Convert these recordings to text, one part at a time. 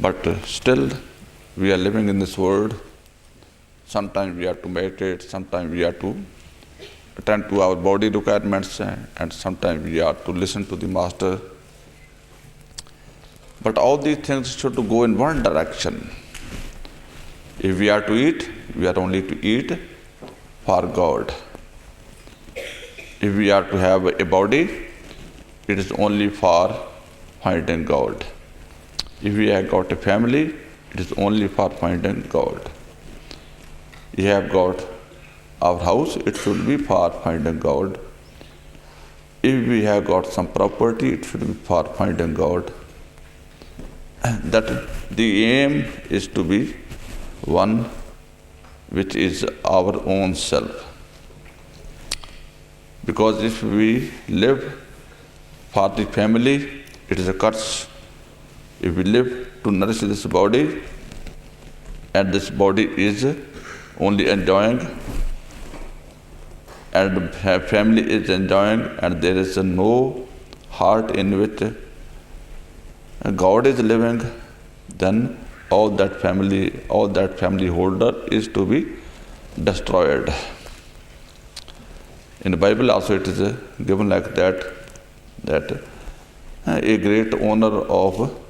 But still, we are living in this world. Sometimes we have to meditate, sometimes we have to attend to our body requirements, and sometimes we have to listen to the Master. But all these things should go in one direction. If we are to eat, we are only to eat for God. If we are to have a body, it is only for finding God. If we have got a family, it is only for finding God. If we have got our house, it should be for finding God. If we have got some property, it should be for finding God. That the aim is to be one which is our own self. Because if we live for the family, it is a curse. If we live to nourish this body, and this body is only enjoying, and family is enjoying, and there is no heart in which God is living, then all that family holder is to be destroyed. In the Bible also it is given like that a great owner of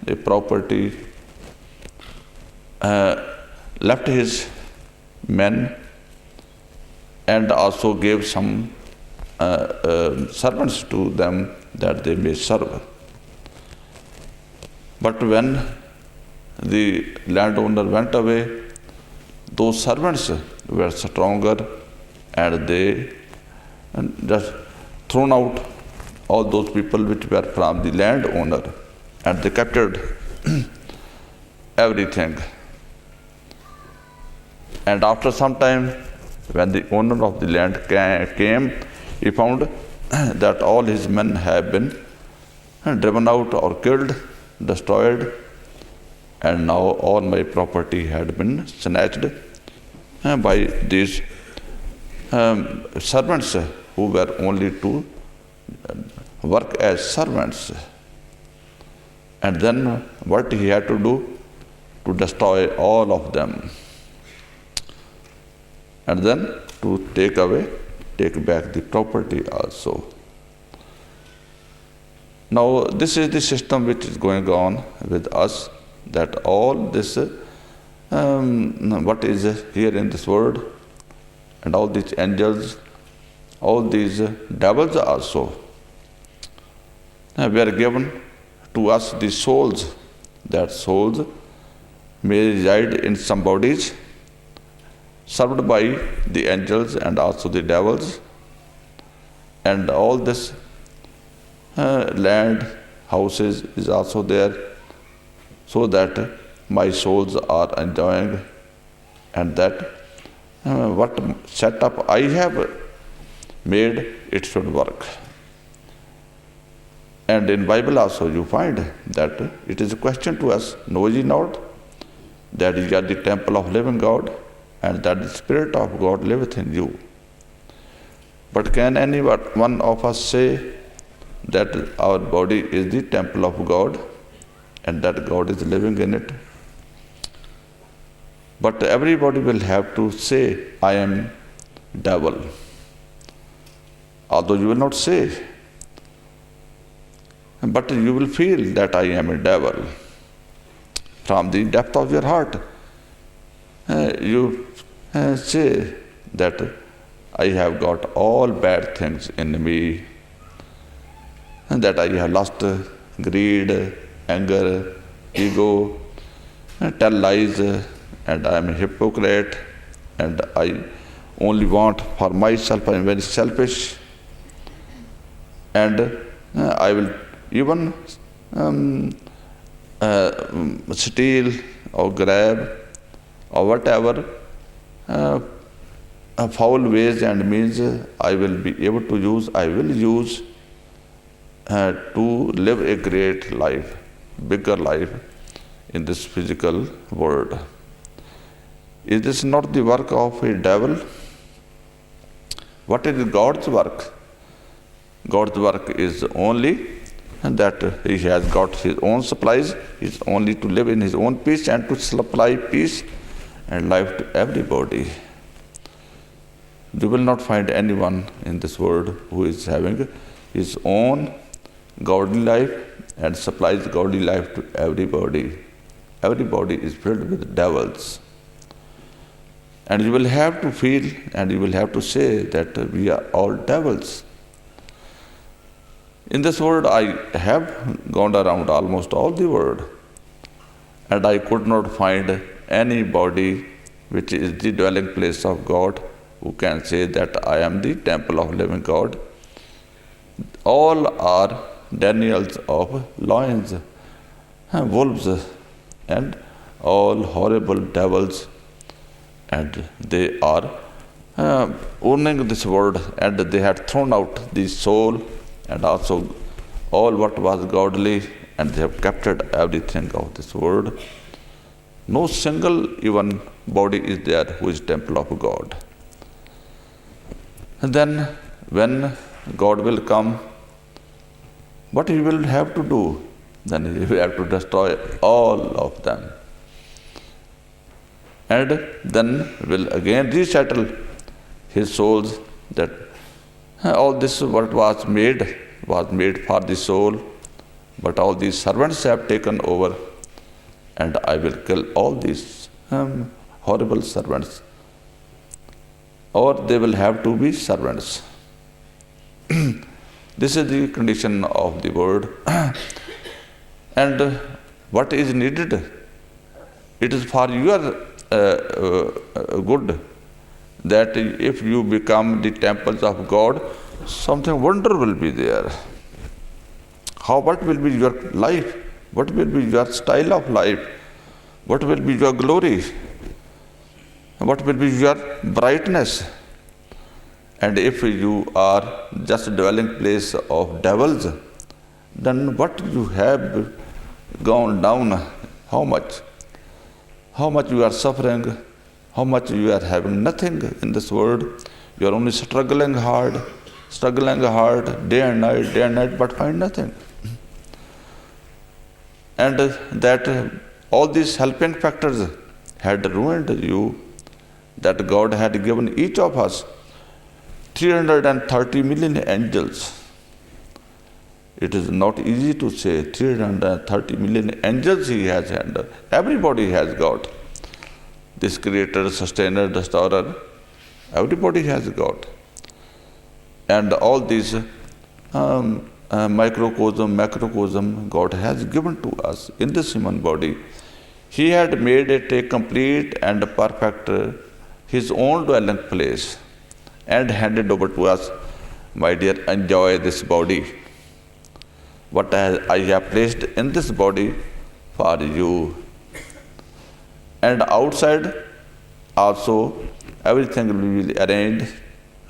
a property left his men and also gave some servants to them that they may serve. But when the landowner went away, those servants were stronger, and they just thrown out all those people which were from the landowner, and they captured everything. And after some time, when the owner of the land came, he found that all his men have been driven out or killed, destroyed, and now all my property had been snatched by these servants who were only to work as servants. And then what he had to do? To destroy all of them. And then to take back the property also. Now this is the system which is going on with us, that all this, what is here in this world, and all these angels, all these devils also, were given to us the souls, that souls may reside in some bodies, served by the angels and also the devils, and all this land, houses is also there, so that my souls are enjoying, and that what setup I have made, it should work. And in Bible also you find that it is a question to us, know ye not that ye are the temple of living God, and that the Spirit of God liveth in you. But can any one of us say that our body is the temple of God and that God is living in it? But everybody will have to say, I am devil. Although you will not say, but you will feel that I am a devil. From the depth of your heart, you say that I have got all bad things in me, and that I have lost greed, anger, ego, tell lies, and I am a hypocrite, and I only want for myself, I am very selfish, and I will even steal or grab or whatever foul ways and means I will be able to use, I will use to live a great life, bigger life in this physical world. Is this not the work of a devil? What is God's work? God's work is only and that he has got his own supplies, is only to live in his own peace and to supply peace and life to everybody. You will not find anyone in this world who is having his own godly life and supplies godly life to everybody. Everybody is filled with devils. And you will have to feel and you will have to say that we are all devils. In this world, I have gone around almost all the world, and I could not find anybody which is the dwelling place of God who can say that I am the temple of living God. All are Daniels of lions, wolves, and all horrible devils, and they are owning this world, and they had thrown out the soul and also all what was godly, and they have captured everything of this world. No single even body is there who is temple of God. And then when God will come, what he will have to do? Then he will have to destroy all of them. And then will again resettle his souls that all this what was made for the soul, but all these servants have taken over, and I will kill all these horrible servants, or they will have to be servants. This is the condition of the world. And what is needed? It is for your good, that if you become the temples of God, something wonder will be there. What will be your life? What will be your style of life? What will be your glory? What will be your brightness? And if you are just dwelling place of devils, then what you have gone down, how much? How much you are suffering, how much you are having nothing in this world. You are only struggling hard, day and night, but find nothing. And that all these helping factors had ruined you, that God had given each of us 330 million angels. It is not easy to say 330 million angels he has had. Everybody has got. This creator, sustainer, restorer, everybody has got. And all these microcosm, macrocosm, God has given to us in this human body. He had made it a complete and perfect his own dwelling place and handed over to us. My dear, enjoy this body. What I have placed in this body for you. And outside also everything will be arranged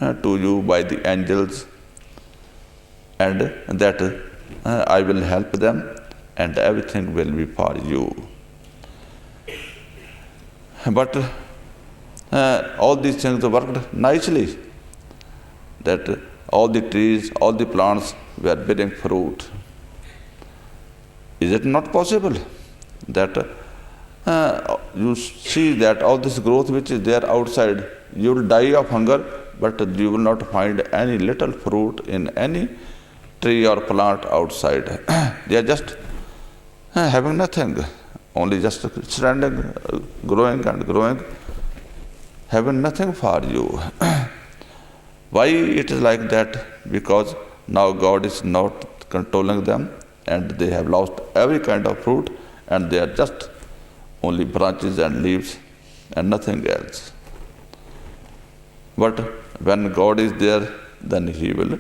to you by the angels, and that I will help them and everything will be for you. But all these things worked nicely, that all the trees, all the plants were bearing fruit. Is it not possible that you see that all this growth which is there outside, you will die of hunger, but you will not find any little fruit in any tree or plant outside. They are just having nothing, only just standing, growing and growing, having nothing for you. Why it is like that? Because now God is not controlling them, and they have lost every kind of fruit, and they are just only branches and leaves and nothing else. But when God is there, then he will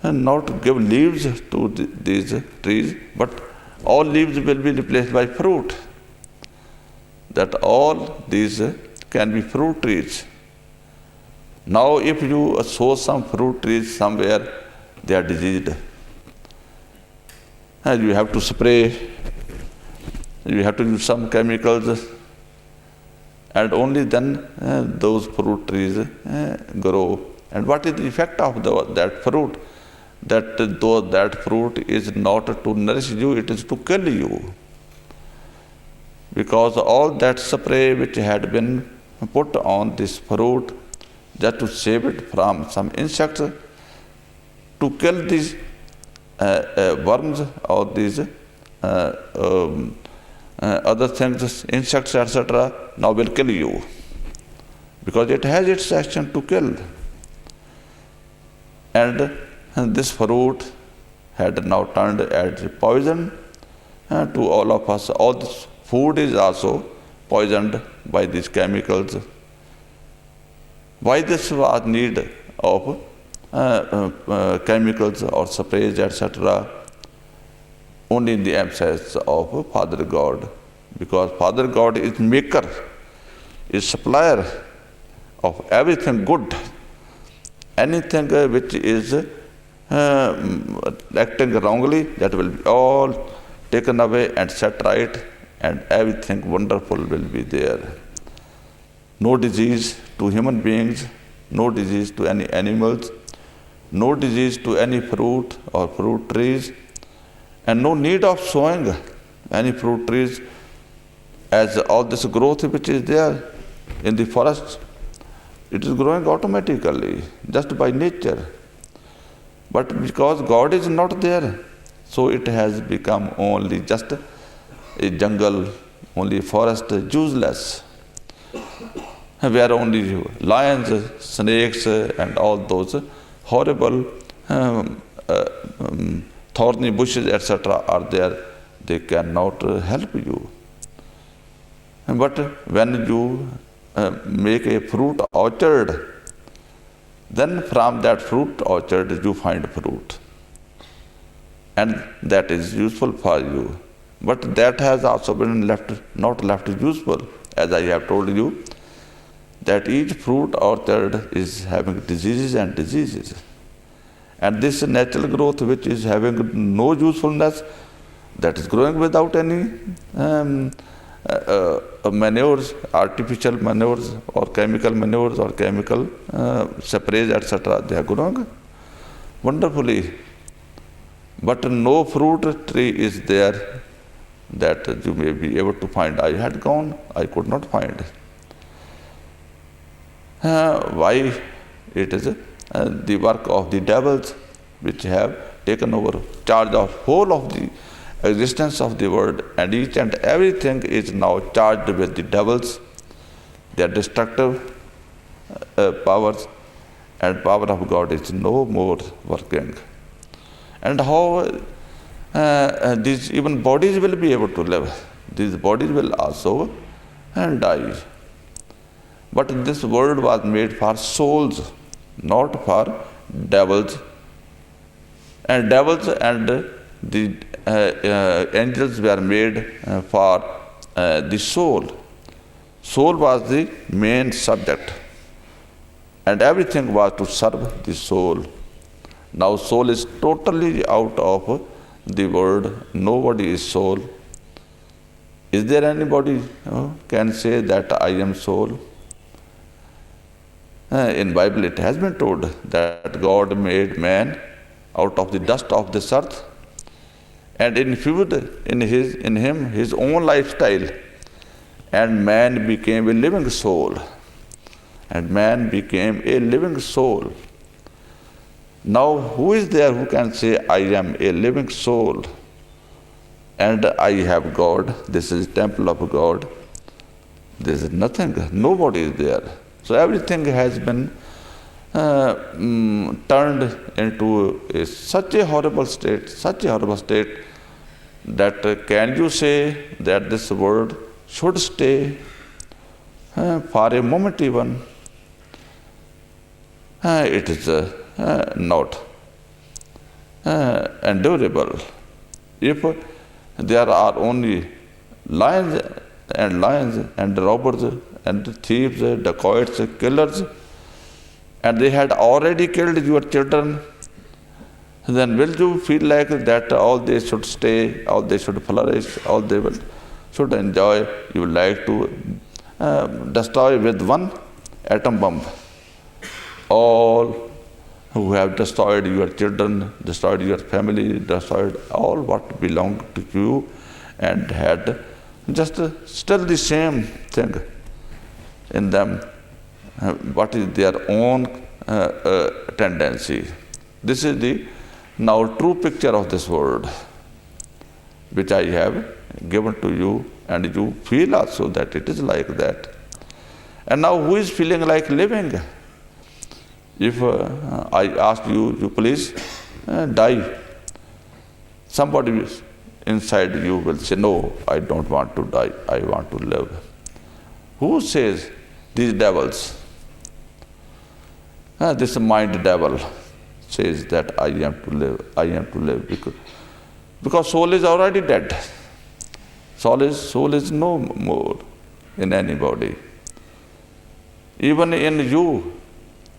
not give leaves to these trees, but all leaves will be replaced by fruit. That all these can be fruit trees. Now if you sow some fruit trees somewhere, they are diseased. And you have to spray, you have to use some chemicals, and only then those fruit trees grow. And what is the effect of that fruit? that though that fruit is not to nourish you, it is to kill you. Because all that spray which had been put on this fruit just to save it from some insects, to kill these worms or these other things, insects, etc., now will kill you. Because it has its action to kill. And this fruit had now turned as poison to all of us. All this food is also poisoned by these chemicals. Why this was need of chemicals or sprays, etc., only in the absence of Father God. Because Father God is maker, is supplier of everything good. Anything which is acting wrongly, that will be all taken away and set right, and everything wonderful will be there. No disease to human beings, no disease to any animals, no disease to any fruit or fruit trees, and no need of sowing any fruit trees, as all this growth which is there in the forest, it is growing automatically, just by nature. But because God is not there, so it has become only just a jungle, only a forest, useless, where only lions, snakes, and all those horrible thorny bushes, etc., are there. They cannot help you. But when you make a fruit orchard, then from that fruit orchard you find fruit. And that is useful for you. But that has also been not left useful. As I have told you, that each fruit orchard is having diseases and diseases. And this natural growth which is having no usefulness, that is growing without any manures, artificial manures or chemical manures or chemical sprays, etc., they are growing wonderfully. But no fruit tree is there that you may be able to find. I had gone, I could not find. Why? It is the work of the devils, which have taken over charge of whole of the existence of the world, and each and everything is now charged with the devils, their destructive powers, and power of God is no more working. And how these even bodies will be able to live. These bodies will also die. But this world was made for souls, not for devils. And devils and the angels were made for the soul. Soul was the main subject, and everything was to serve the soul. Now soul is totally out of the world. Nobody is soul. Is there anybody who can say that I am soul? In Bible it has been told that God made man out of the dust of this earth and infused in him his own lifestyle, and man became a living soul. And man became a living soul. Now who is there who can say I am a living soul and I have God? This is temple of God. There is nothing. Nobody is there. So everything has been turned into such a horrible state, that can you say that this world should stay for a moment even? It is not endurable. If there are only lions and robbers and thieves, dacoits, killers, and they had already killed your children, then will you feel like that all they should stay, all they should flourish, all they should enjoy? You would like to destroy with one atom bomb all who have destroyed your children, destroyed your family, destroyed all what belonged to you, and had just still the same thing in them, what is their own tendency. This is the now true picture of this world, which I have given to you, and you feel also that it is like that. And now who is feeling like living? If I ask you, you please die, somebody inside you will say, no, I don't want to die, I want to live. Who says? These devils. This mind devil says that I am to live, because soul is already dead. Soul is no more in anybody. Even in you,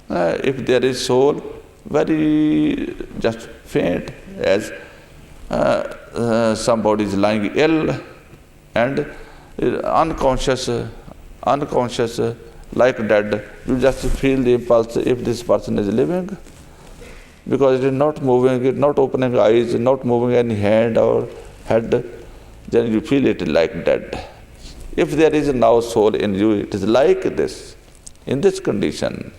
if there is soul, very just faint, as somebody is lying ill and unconscious, like dead, you just feel the impulse if this person is living, because it is not moving, it is not opening eyes, not moving any hand or head, then you feel it like dead. If there is now soul in you, it is like this, in this condition.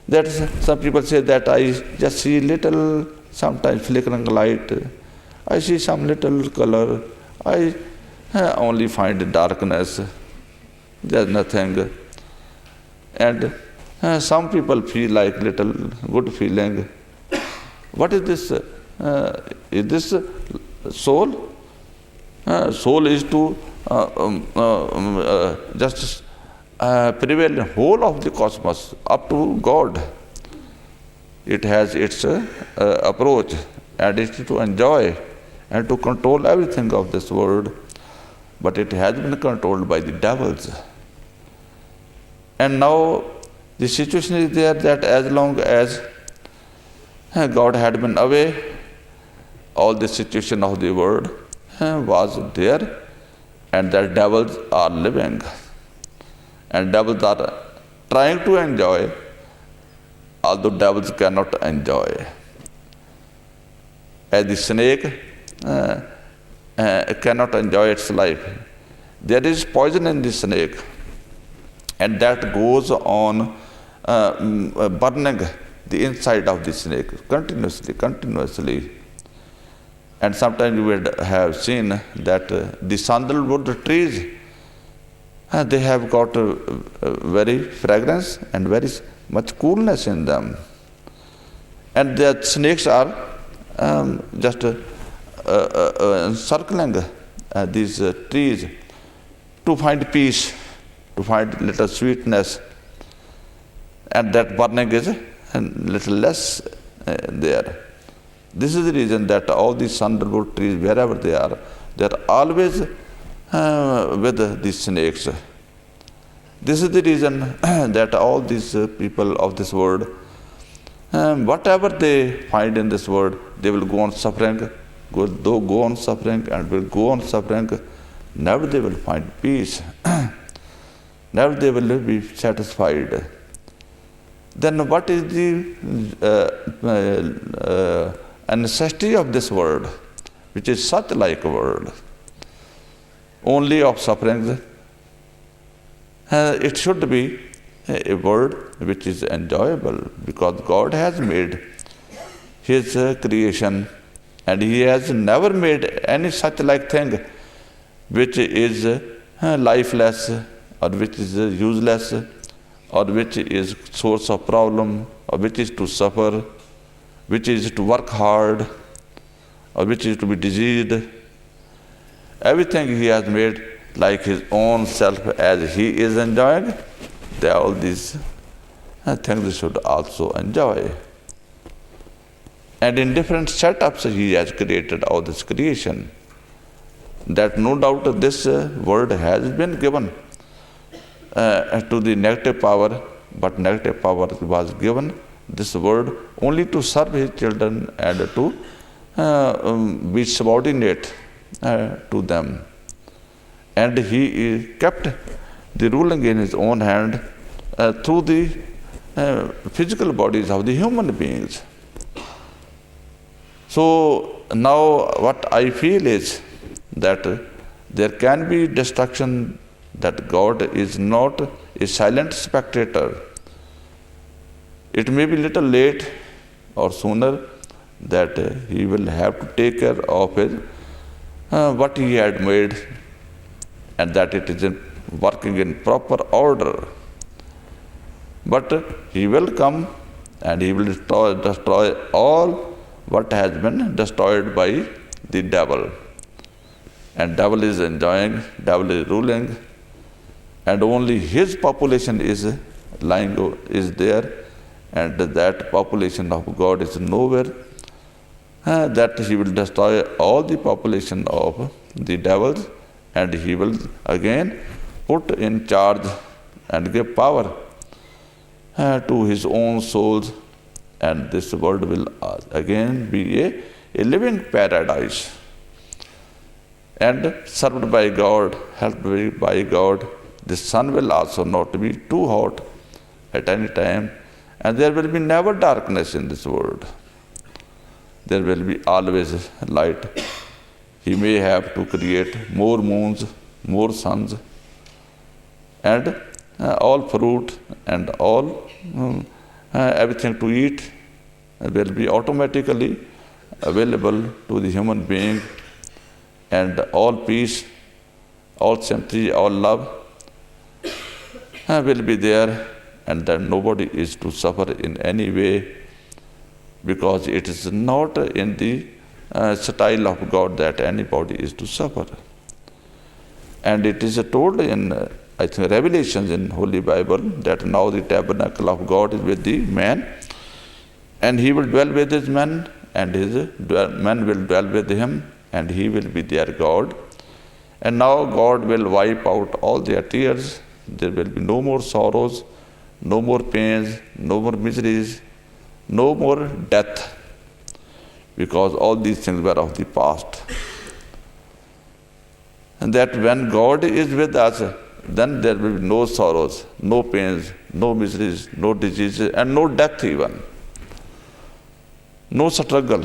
That some people say that I just see little, sometimes flickering light, I see some little color, I only find darkness, there's nothing. And some people feel like little good feeling. What is this? Is this soul? Soul is to just prevail in whole of the cosmos up to God. It has its approach, and it is to enjoy and to control everything of this world. But it has been controlled by the devils. And now the situation is there that as long as God had been away, all the situation of the world was there, and that devils are living. And devils are trying to enjoy, although devils cannot enjoy. As the snake cannot enjoy its life, there is poison in the snake, and that goes on burning the inside of the snake continuously. And sometimes you would have seen that the sandalwood trees, they have got very fragrance and very much coolness in them. And the snakes are just circling these trees to find peace, to find little sweetness, and that burning is a little less there. This is the reason that all these sandalwood trees, wherever they are always with these snakes. This is the reason that all these people of this world, whatever they find in this world, they will go on suffering, go on suffering, and will go on suffering. Never they will find peace. Never they will be satisfied. Then what is the necessity of this world, which is such like a world, only of sufferings? It should be a world which is enjoyable, because God has made His creation, and He has never made any such like thing which is lifeless, or which is useless, or which is source of problem, or which is to suffer, which is to work hard, or which is to be diseased. Everything He has made like His own self, as He is enjoying, all these things we should also enjoy. And in different setups He has created all this creation. That no doubt this world has been given to the negative power, but negative power was given this world only to serve his children and to be subordinate to them. And he kept the ruling in his own hand through the physical bodies of the human beings. So now what I feel is that there can be destruction, that God is not a silent spectator. It may be little late or sooner that he will have to take care of his, what he had made, and that it is working in proper order. But he will come and he will destroy all what has been destroyed by the devil. And devil is enjoying, devil is ruling, and only his population is there, and that population of God is nowhere. That he will destroy all the population of the devils, and he will again put in charge and give power to his own souls, and this world will again be a living paradise, and served by God, helped by God. The sun will also not be too hot at any time, and there will be never darkness in this world. There will be always light. He may have to create more moons, more suns, and all fruit and all everything to eat will be automatically available to the human being, and all peace, all sympathy, all love will be there, and that nobody is to suffer in any way, because it is not in the style of God that anybody is to suffer. And it is told in, I think, Revelations in Holy Bible, that now the tabernacle of God is with the man, and he will dwell with his men, and his men will dwell with him, and he will be their God. And now God will wipe out all their tears. There will be no more sorrows, no more pains, no more miseries, no more death, because all these things were of the past. And that when God is with us, then there will be no sorrows, no pains, no miseries, no diseases, and no death even. No struggle.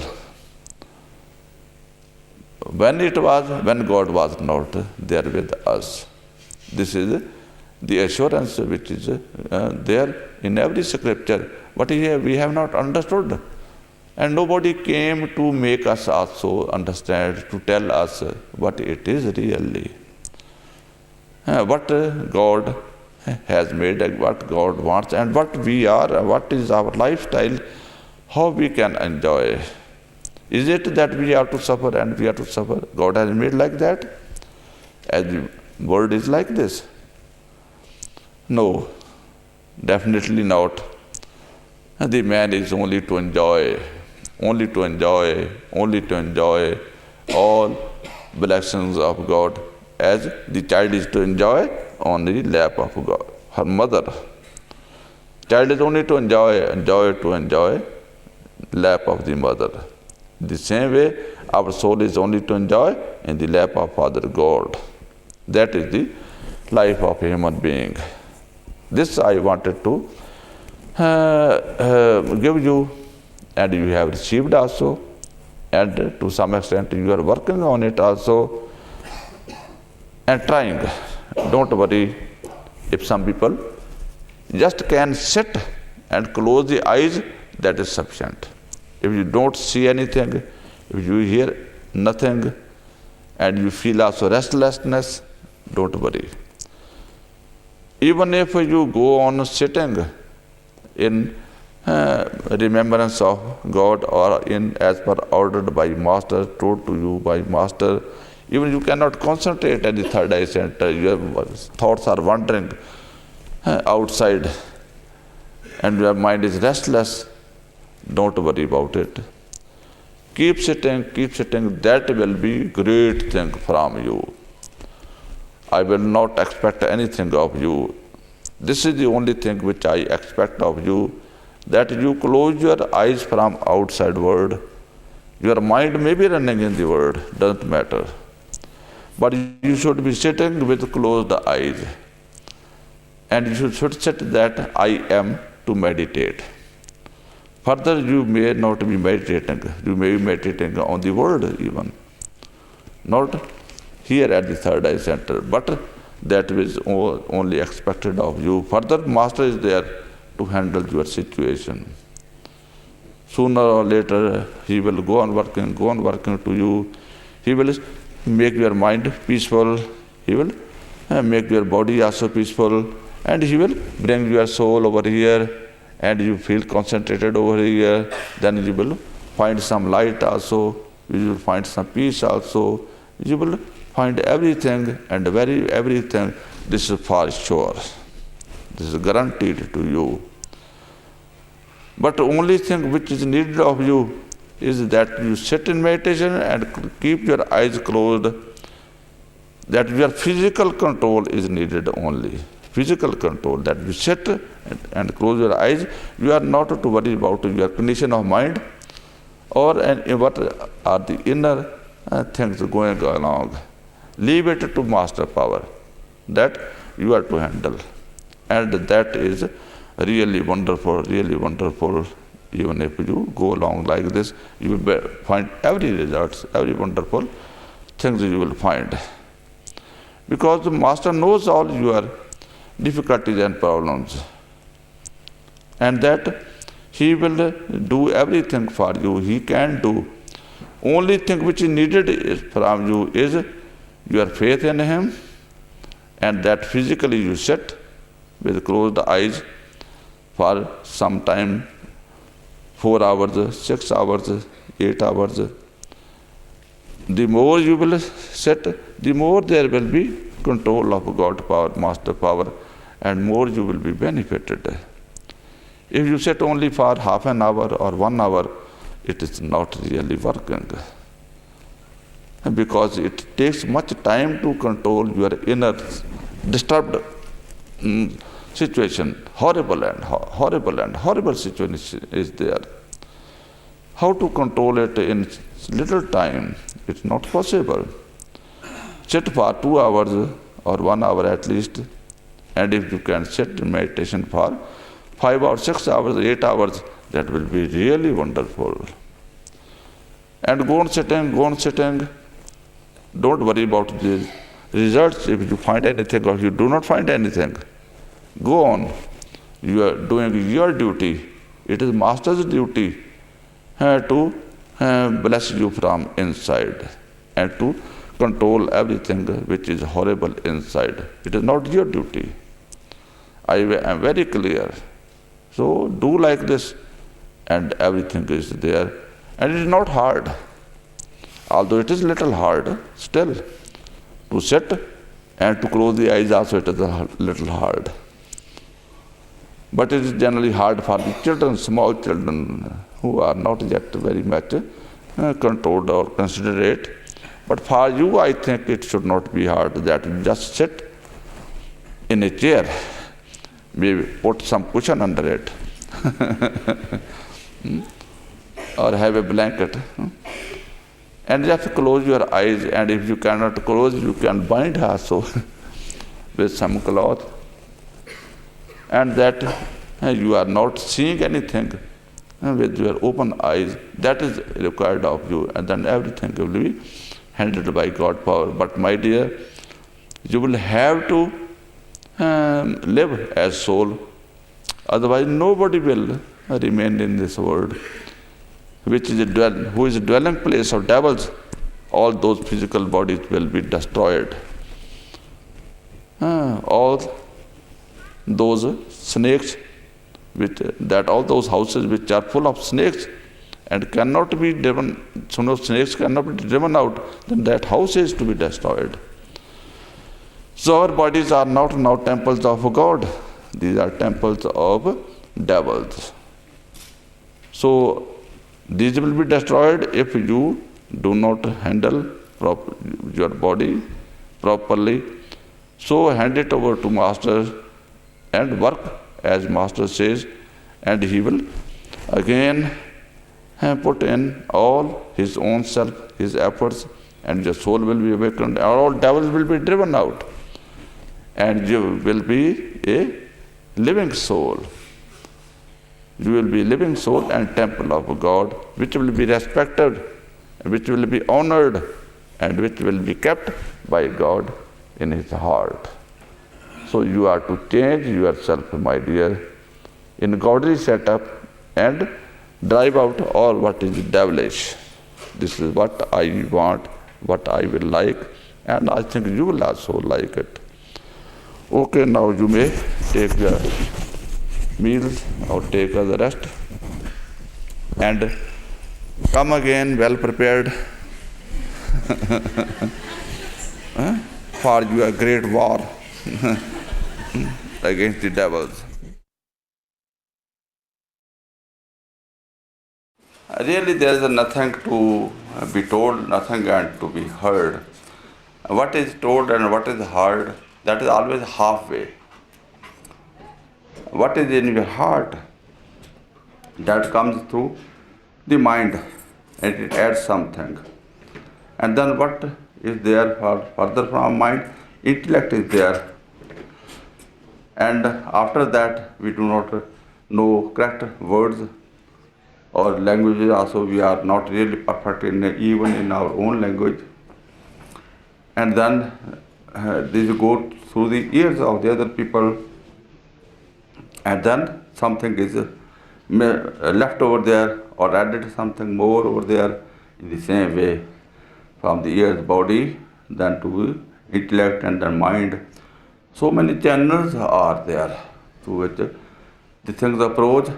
When God was not there with us. This is the assurance which is there in every scripture. But here we have not understood. And nobody came to make us also understand, to tell us what it is really. What God has made, what God wants, and what we are, what is our lifestyle, how we can enjoy. Is it that we have to suffer and we have to suffer? God has made like that? As the world is like this? No, definitely not. The man is only to enjoy all blessings of God, as the child is to enjoy on the lap of God, her mother. Child is only to enjoy lap of the mother. The same way, our soul is only to enjoy in the lap of Father God. That is the life of a human being. This I wanted to give you, and you have received also, and to some extent you are working on it also, and trying. Don't worry if some people just can sit and close the eyes, that is sufficient. If you don't see anything, if you hear nothing, and you feel also restlessness, don't worry. Even if you go on sitting in remembrance of God, or in as per ordered by Master, told to you by Master, even you cannot concentrate at the third eye center, your thoughts are wandering outside, and your mind is restless, don't worry about it. Keep sitting, that will be great thing from you. I will not expect anything of you. This is the only thing which I expect of you, that you close your eyes from outside world. Your mind may be running in the world, doesn't matter. But you should be sitting with closed eyes. And you should sit that I am to meditate. Further, you may not be meditating. You may be meditating on the world even. Not here at the third eye center, but that is only expected of you. Further, Master is there to handle your situation. Sooner or later, he will go on working to you. He will make your mind peaceful. He will make your body also peaceful. And he will bring your soul over here, and you feel concentrated over here. Then you will find some light also. You will find some peace also. You will find everything and everything. This is for sure. This is guaranteed to you. But the only thing which is needed of you is that you sit in meditation and keep your eyes closed. That your physical control is needed only. Physical control, that you sit and close your eyes. You are not to worry about your condition of mind or what are the inner things going along. Leave it to Master Power. That you are to handle. And that is really wonderful, really wonderful. Even if you go along like this, you will find every results, every wonderful things you will find. Because the Master knows all your difficulties and problems. And that he will do everything for you. He can do. Only thing which is needed from you is your faith in him, and that physically you sit with closed eyes for some time, 4 hours, 6 hours, 8 hours. The more you will sit, the more there will be control of God power, Master Power, and more you will be benefited. If you sit only for half an hour or 1 hour, it is not really working. Because it takes much time to control your inner disturbed situation. Horrible situation is there. How to control it in little time? It's not possible. Sit for 2 hours or 1 hour at least, and if you can sit in meditation for 5 or 6 hours, 8 hours, that will be really wonderful. And go on sitting. Don't worry about the results. If you find anything or you do not find anything, go on. You are doing your duty. It is Master's duty to bless you from inside and to control everything which is horrible inside. It is not your duty. I am very clear. So do like this, and everything is there. And it is not hard. Although it is little hard, still, to sit and to close the eyes also it is a little hard. But it is generally hard for the children, small children, who are not yet very much controlled or considerate. But for you, I think it should not be hard that you just sit in a chair, maybe put some cushion under it, or have a blanket. And just close your eyes, and if you cannot close, you can bind also with some cloth. And that you are not seeing anything with your open eyes, that is required of you, and then everything will be handled by God power. But my dear, you will have to live as soul, otherwise nobody will remain in this world, which is who is a dwelling place of devils. All those physical bodies will be destroyed. All those snakes, all those houses which are full of snakes and cannot be driven, so no snakes cannot be driven out, then that house is to be destroyed. So our bodies are not now temples of God. These are temples of devils. So these will be destroyed if you do not handle your body properly. So hand it over to Master and work as Master says, and he will again put in all his own self, his efforts, and your soul will be awakened, all devils will be driven out, and you will be a living soul. You will be living soul and temple of God, which will be respected, which will be honored, and which will be kept by God in his heart. So you are to change yourself, my dear, in godly setup and drive out all what is devilish. This is what I want, what I will like, and I think you will also like it. Okay, now you may take your meals or take the rest and come again well prepared for your great war against the devils. Really, there is nothing to be told, nothing and to be heard. What is told and what is heard, that is always halfway. What is in your heart, that comes through the mind and it adds something. And then what is there for further from mind? Intellect is there. And after that, we do not know correct words or languages. Also, we are not really perfect even in our own language. And then these go through the ears of the other people, and then something is left over there or added something more over there in the same way from the ears, body, then to intellect and then mind. So many channels are there through which the things approach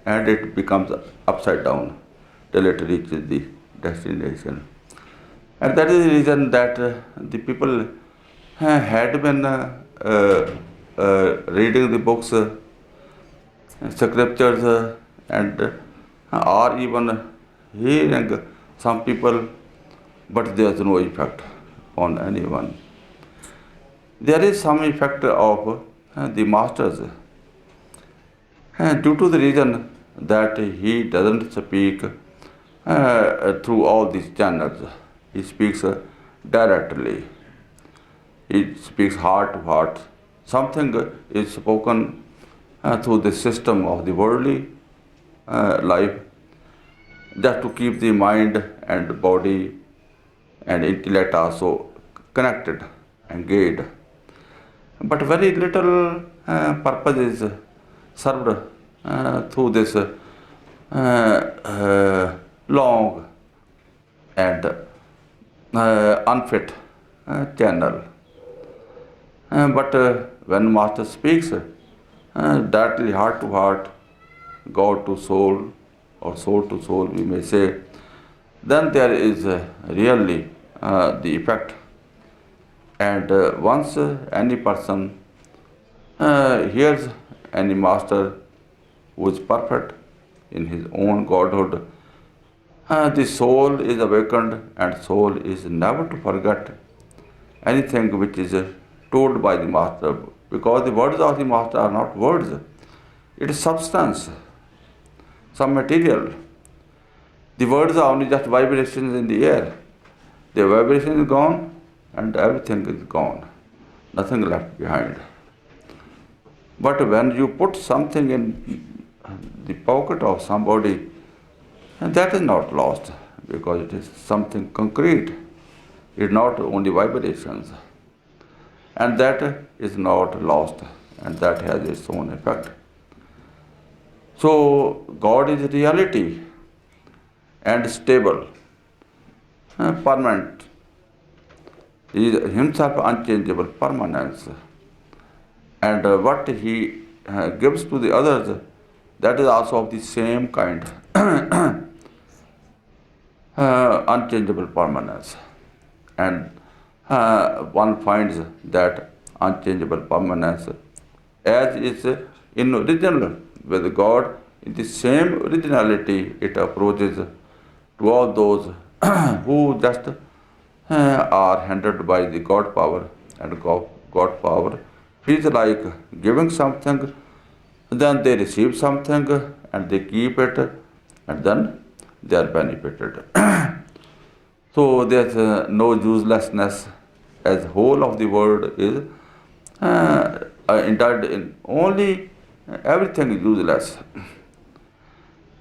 and it becomes upside down till it reaches the destination. And that is the reason that the people had been reading the books, scriptures, and are even hearing some people, but there is no effect on anyone. There is some effect of the masters due to the reason that he doesn't speak through all these channels. He speaks directly. He speaks heart to heart. Something is spoken through the system of the worldly life, just to keep the mind and body and intellect also connected, engaged. But very little purpose is served through this long and unfit channel. But when Master speaks directly heart to heart, God to soul, or soul to soul, we may say, then there is really the effect. And once any person hears any master who is perfect in his own godhood, the soul is awakened, and soul is never to forget anything which is told by the master, because the words of the master are not words, it is substance, some material. The words are only just vibrations in the air. The vibration is gone and everything is gone, nothing left behind. But when you put something in the pocket of somebody, that is not lost, because it is something concrete. It is not only vibrations. And that is not lost, and that has its own effect. So God is reality and stable, permanent. He is himself unchangeable, permanence. And what he gives to the others, that is also of the same kind, unchangeable permanence. And one finds that unchangeable permanence as is in original with God, in the same originality it approaches to all those who just are hindered by the God power. And God power is like giving something, then they receive something and they keep it, and then they are benefited. So there's no uselessness, as whole of the world is indulged in only everything is useless.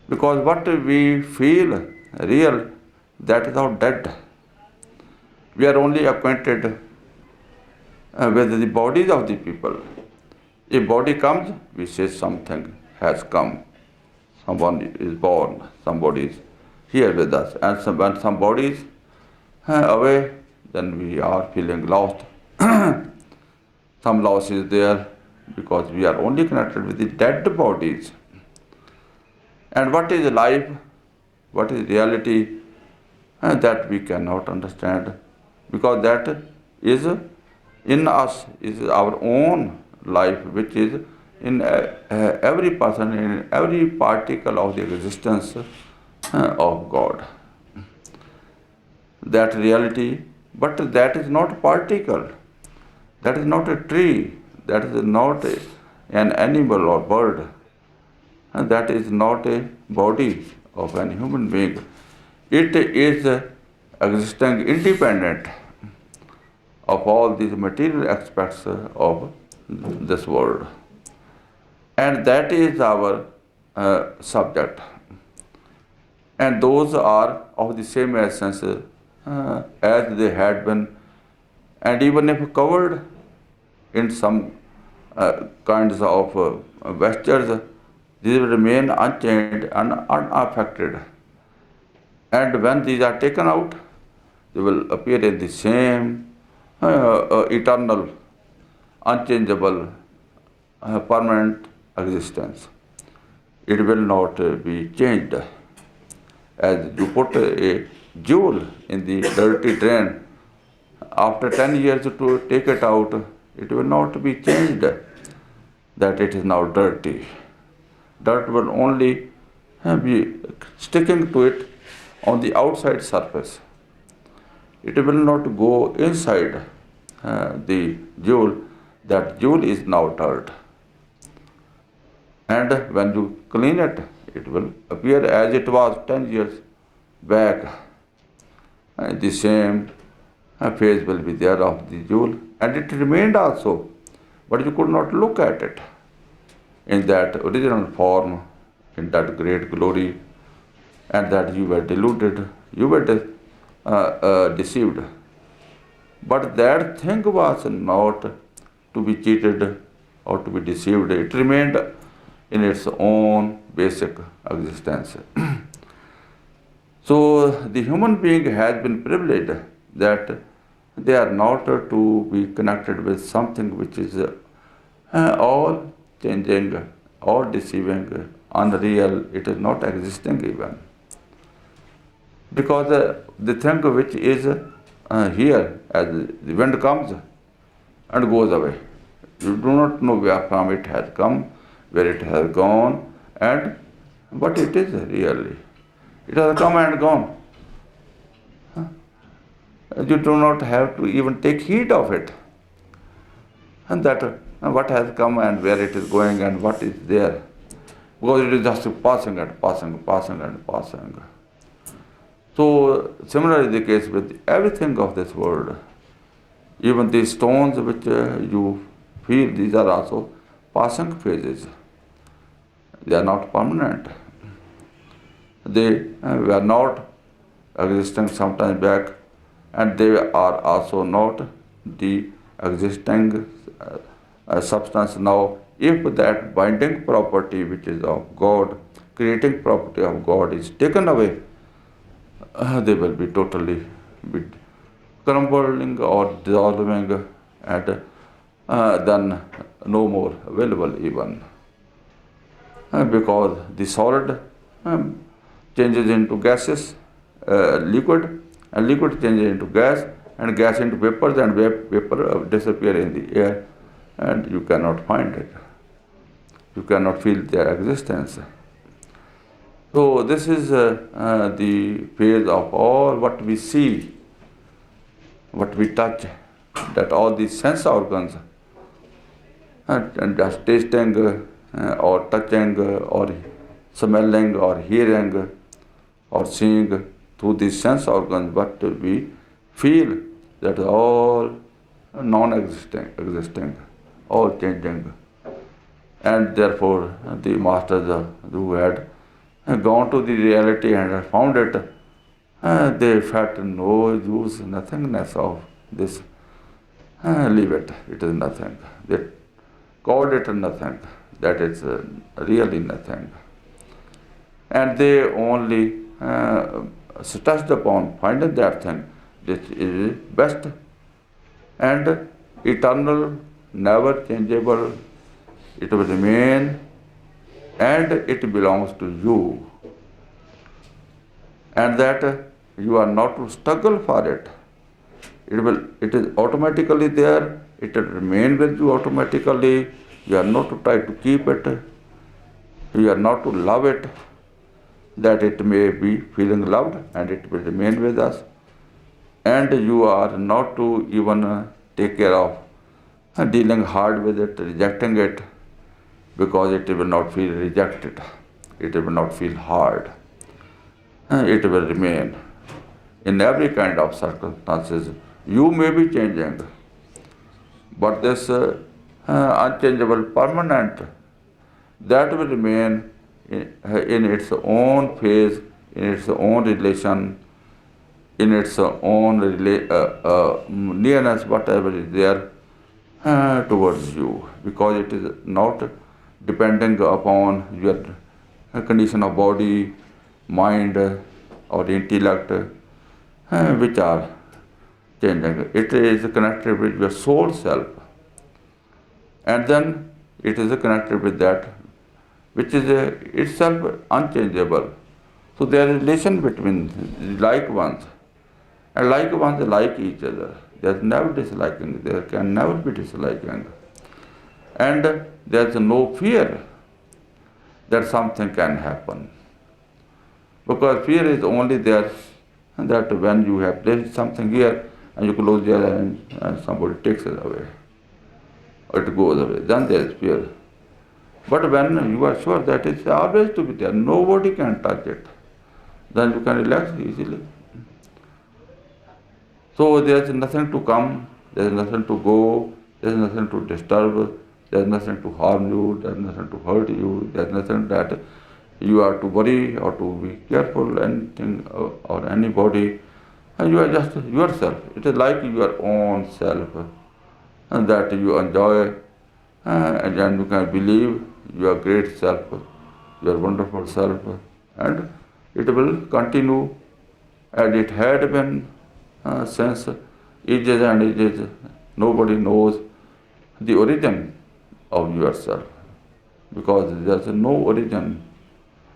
Because what we feel real, that is all dead. We are only acquainted with the bodies of the people. If body comes, we say something has come. Someone is born, somebody is here with us. And when somebody is away, then we are feeling lost. Some loss is there because we are only connected with the dead bodies. And what is life? What is reality? That we cannot understand, because that is in us, is our own life, which is in every person, in every particle of the existence of God. That reality, but that is not particle, that is not a tree, that is not an animal or bird, and that is not a body of any human being. It is existing independent of all these material aspects of this world. And that is our subject. And those are of the same essence as they had been, and even if covered in some kinds of vestures, these will remain unchanged and unaffected. And when these are taken out, they will appear in the same eternal, unchangeable, permanent existence. It will not be changed. As you put a jewel in the dirty drain, after 10 years to take it out, it will not be changed that it is now dirty. Dirt will only be sticking to it on the outside surface. It will not go inside the jewel. That jewel is now dirt. And when you clean it, it will appear as it was 10 years back. The same phase will be there of the jewel, and it remained also, but you could not look at it in that original form, in that great glory, and that you were deluded, you were deceived. But that thing was not to be cheated or to be deceived. It remained in its own basic existence. So the human being has been privileged that they are not to be connected with something which is all changing, all deceiving, unreal. It is not existing even. Because the thing which is here, as the wind comes and goes away, you do not know where from it has come, where it has gone, and what it is really. It has come and gone. You do not have to even take heed of it. And that what has come and where it is going and what is there. Because it is just passing and passing, passing and passing. So similarly the case with everything of this world. Even these stones which you feel, these are also passing phases. They are not permanent. They were not existing some time back, and they are also not the existing substance now. If that binding property which is of God, creating property of God is taken away, they will be totally crumbling or dissolving, and then no more available even. Because the solid changes into gases, liquid, and liquid changes into gas, and gas into vapors, and vapor disappear in the air, and you cannot find it. You cannot feel their existence. So this is the phase of all what we see, what we touch, that all these sense organs, and just tasting or touching or smelling or hearing or seeing through these sense organs, what we feel, that is all non-existing, all changing. And therefore the masters who had gone to the reality and have found it, they felt no use, nothingness of this. Leave it, it is nothing. They called it nothing, that is really nothing. And they only stressed upon finding that thing which is best and eternal, never changeable. It will remain and it belongs to you. And that you are not to struggle for it. It is automatically there, it will remain with you automatically. You are not to try to keep it, you are not to love it, that it may be feeling loved and it will remain with us. And you are not to even take care of dealing hard with it, rejecting it, because it will not feel rejected, it will not feel hard, it will remain. In every kind of circumstances, you may be changing, but this unchangeable, permanent, that will remain in its own phase, in its own relation, in its own nearness, whatever is there towards you, because it is not depending upon your condition of body, mind, or intellect, which are changing. It is connected with your soul self, and then it is connected with that which is itself unchangeable. So there is relation between like ones, and like ones like each other. There is never disliking, there can never be disliking. And there is no fear that something can happen. Because fear is only there that when you have placed something here and you close your eyes and somebody takes it away, or it goes away, then there is fear. But when you are sure that it's always to be there, nobody can touch it, then you can relax easily. So there is nothing to come, there is nothing to go, there is nothing to disturb, there is nothing to harm you, there is nothing to hurt you, there is nothing that you are to worry or to be careful, anything or anybody. And you are just yourself. It is like your own self and that you enjoy, and then you can believe your great self, your wonderful self, and it will continue as it had been since ages and ages. Nobody knows the origin of yourself, because there is no origin,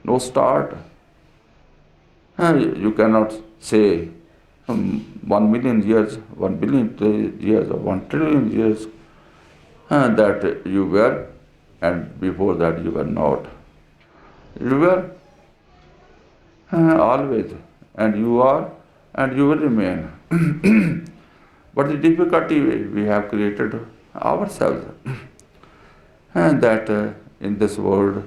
no start. You cannot say 1 million years, 1 billion years, or 1 trillion years that you were, and before that you were not. You were always, and you are, and you will remain. But the difficulty we have created ourselves, and that in this world,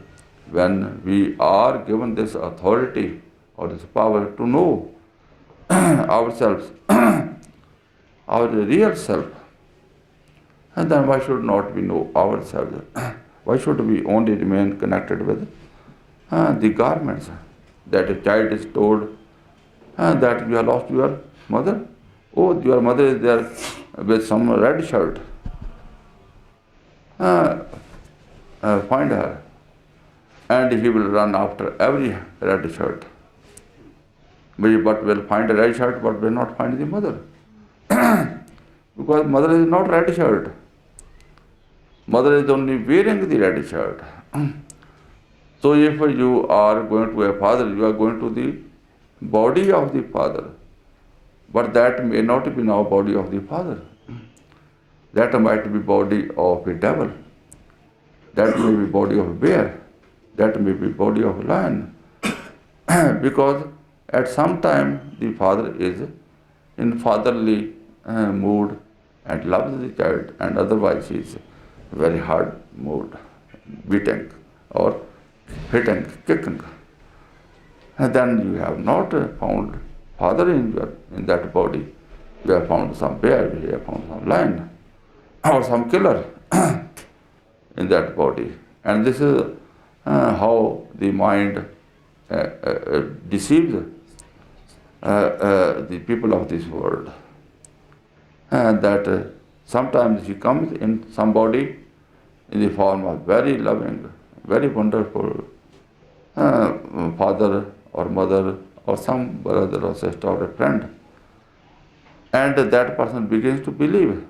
when we are given this authority or this power to know ourselves, our real self, and then why should not we know ourselves? Why should we only remain connected with the garments? That a child is told that you have lost your mother. Oh, your mother is there with some red shirt. Find her. And he will run after every red shirt. But will find a red shirt, but will not find the mother. Because mother is not red shirt. Mother is only wearing the red shirt. So if you are going to a father, you are going to the body of the father. But that may not be now body of the father. That might be body of a devil. That may be body of a bear. That may be body of a lion. Because at some time the father is in fatherly mood and loves the child, and otherwise he is very hard mood, beating or hitting, kicking. And then you have not found father in that body. You have found some bear, you have found some lion, or some killer in that body. And this is how the mind deceives the people of this world. And that sometimes he comes in somebody in the form of very loving, very wonderful father or mother or some brother or sister or a friend. And that person begins to believe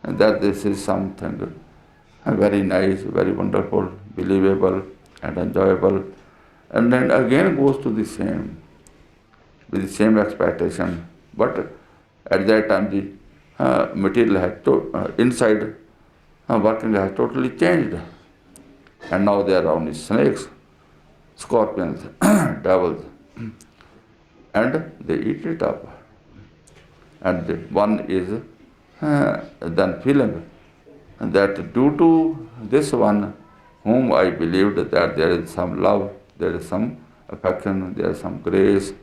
that this is something very nice, very wonderful, believable and enjoyable, and then again goes to the same, with the same expectation. But at that time the material has inside working has totally changed. And now they are only snakes, scorpions, devils, and they eat it up. And one is then feeling that due to this one whom I believed that there is some love, there is some affection, there is some grace,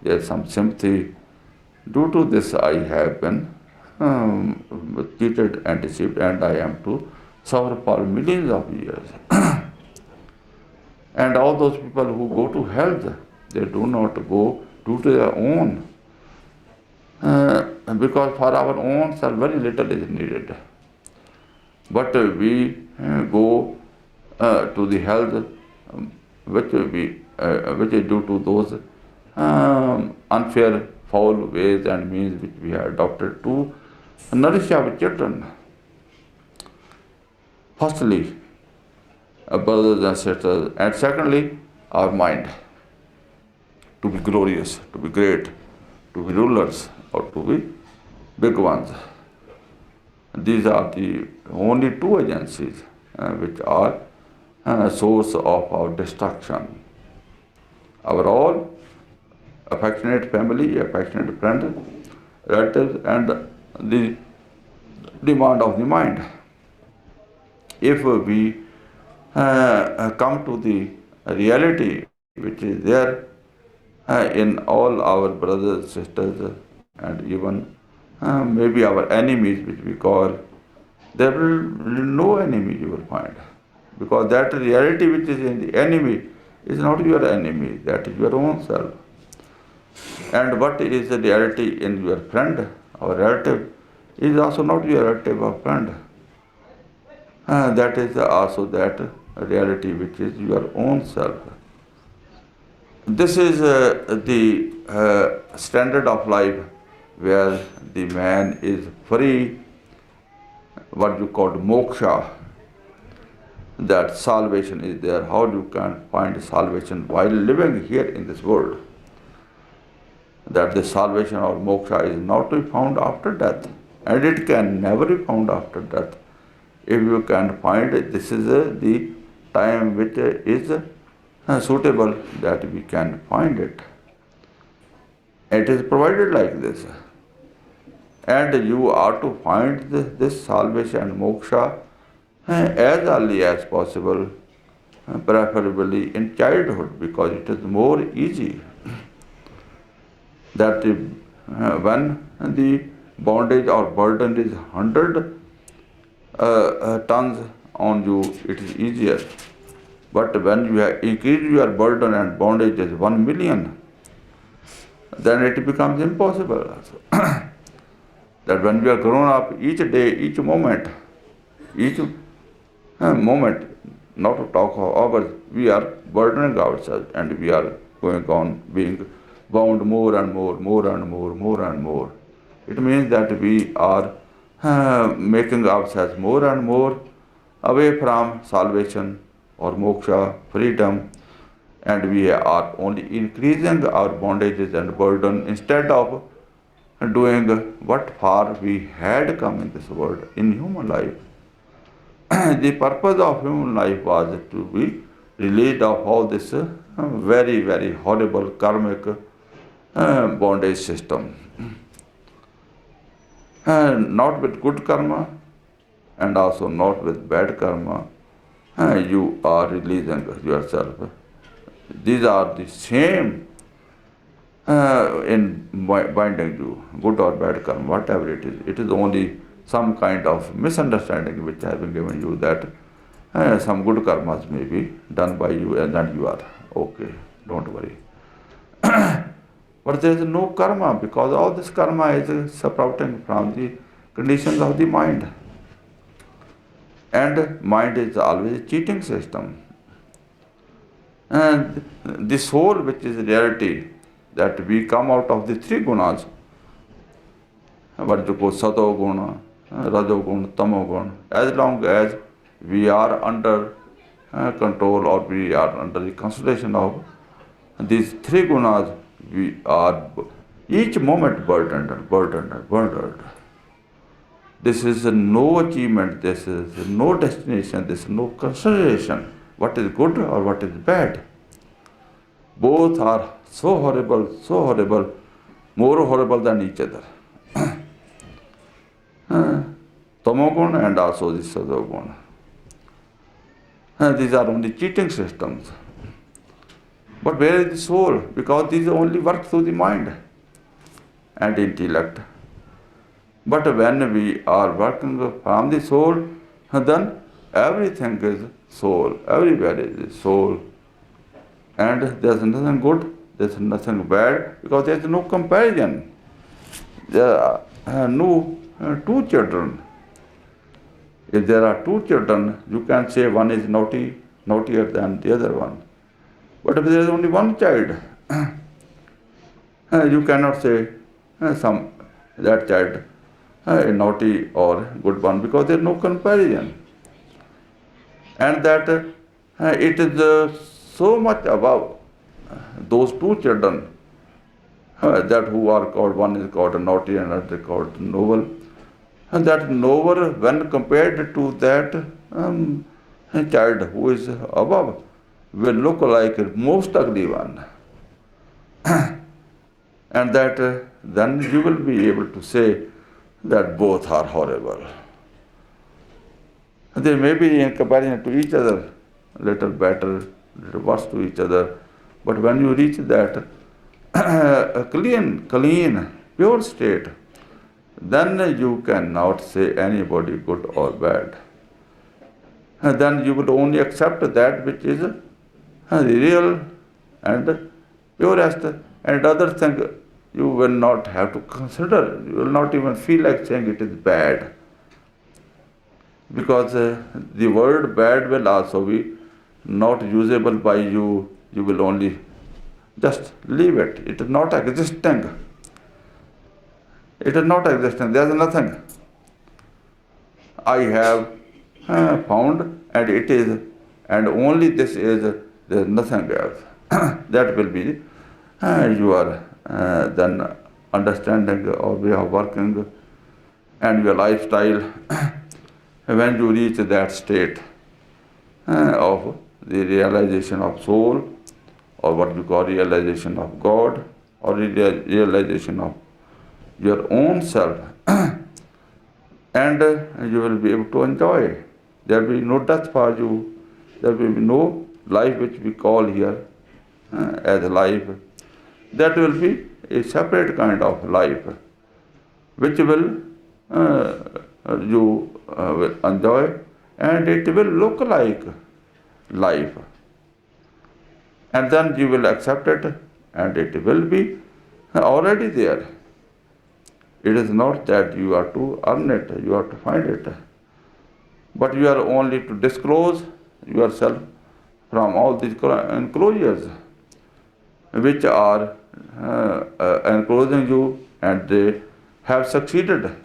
there is some sympathy, due to this I have been cheated and deceived, and I am to suffer for millions of years. And all those people who go to health, they do not go due to their own. Because for our own self very little is needed. But we go to the health which is due to those unfair, foul ways and means which we have adopted to nourish our children. Firstly, brothers and sisters, and secondly, our mind, to be glorious, to be great, to be rulers, or to be big ones. These are the only two agencies which are source of our destruction. Our all affectionate family, affectionate friends, relatives, and the demand of the mind. If we come to the reality which is there in all our brothers, sisters, and even maybe our enemies, which we call, there will be no enemy you will find. Because that reality which is in the enemy is not your enemy, that is your own self. And what is the reality in your friend or relative is also not your relative or friend. That is also that reality which is your own self. This is the standard of life where the man is free, what you call moksha, that salvation is there. How you can find salvation while living here in this world? That the salvation or moksha is not to be found after death, and it can never be found after death. If you can find it, this is the time which is suitable that we can find it. It is provided like this. And you are to find this salvation and moksha as early as possible, preferably in childhood, because it is more easy. That when the bondage or burden is 100 tons on you, it is easier. But when you have increased your burden and bondage is 1 million, then it becomes impossible also. That when we are grown up, each day, each moment, not to talk of others, we are burdening ourselves, and we are going on being bound more and more, more and more, more and more. It means that we are making ourselves more and more away from salvation or moksha, freedom, and we are only increasing our bondages and burden instead of doing what for we had come in this world in human life. The purpose of human life was to be released of all this very, very horrible karmic bondage system. Not with good karma and also not with bad karma, you are releasing yourself. These are the same in binding you, good or bad karma, whatever it is. It is only some kind of misunderstanding which has been given you that some good karmas may be done by you and then you are Okay, don't worry. But there is no karma because all this karma is sprouting from the conditions of the mind. And mind is always a cheating system. And the soul, which is reality, that we come out of the three gunas, Varjuko, Sato guna, Rajo guna, Tamo guna, as long as we are under control or we are under the consideration of these three gunas, we are each moment burdened and burdened and burdened. This is no achievement, this is no destination, this is no consideration. What is good or what is bad? Both are so horrible, more horrible than each other. Tamogun and also the Sadogun. These are only cheating systems. But where is the soul? Because these only work through the mind and intellect. But when we are working from the soul, then everything is soul, everywhere is soul. And there's nothing good, there's nothing bad, because there's no comparison. There are no two children. If there are two children, you can say one is naughtier than the other one. But if there is only one child, you cannot say that child a naughty or good one, because there is no comparison. And that it is so much above those two children that who are called, one is called naughty and another called noble. And that noble, when compared to that child who is above, will look like a most ugly one. And that then you will be able to say that both are horrible. They may be in comparison to each other, a little better, a little worse to each other. But when you reach that clean, pure state, then you cannot say anybody good or bad. And then you will only accept that which is the real and purest, and other thing you will not have to consider. You will not even feel like saying it is bad. Because the word bad will also be not usable by you. You will only just leave it. It is not existing. It is not existing. There is nothing. I have found, and it is, and only this is, there is nothing else. That will be your then understanding of way of working and your lifestyle when you reach that state of the realization of soul, or what we call realization of God, or realization of your own self, and you will be able to enjoy. There will be no death for you. There will be no life which we call here as life. That will be a separate kind of life, which will you will enjoy, and it will look like life. And then you will accept it, and it will be already there. It is not that you are to earn it, you have to find it. But you are only to disclose yourself from all these enclosures which are enclosing you, and they have succeeded.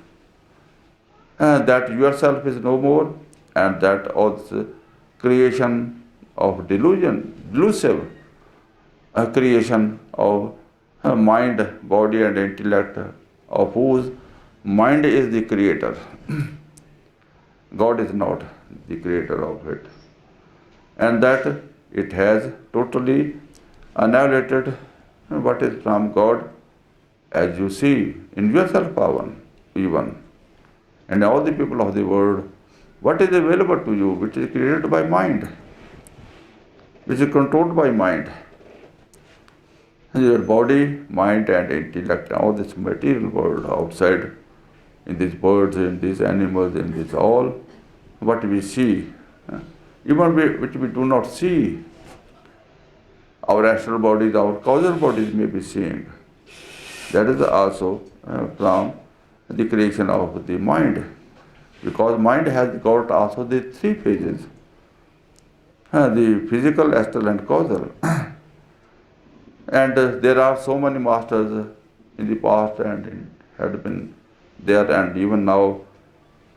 That yourself is no more, and that also creation of delusive creation of mind, body and intellect, of whose mind is the creator. God is not the creator of it. And that it has totally annihilated what is from God, as you see in yourself even. And all the people of the world, what is available to you, which is created by mind, which is controlled by mind. Your body, mind and intellect, all this material world outside, in these birds, in these animals, in this all, what we see, even which we do not see, Our astral bodies, our causal bodies may be seeing. That is also from the creation of the mind. Because mind has got also the three phases. The physical, astral and causal. And there are so many masters in the past and had been there and even now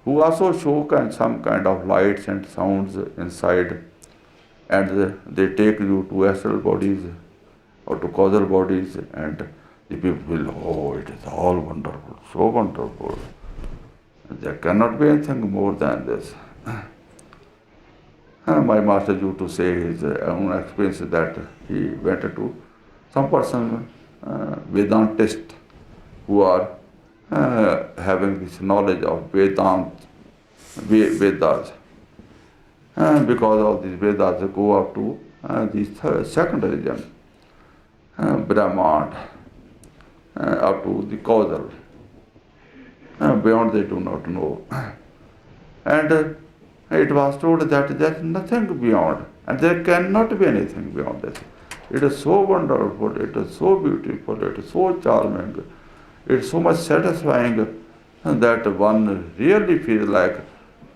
who also show some kind of lights and sounds inside, and they take you to astral bodies or to causal bodies, and the people will, oh, it is all wonderful, so wonderful. There cannot be anything more than this. My master used to say his own experience that he went to some person, Vedantist, who are having this knowledge of Vedas. Because of these Vedas, they go up to the second region, Brahman, up to the causal. Beyond they do not know. And it was told that there is nothing beyond, and there cannot be anything beyond this. It is so wonderful, it is so beautiful, it is so charming, it is so much satisfying that one really feels like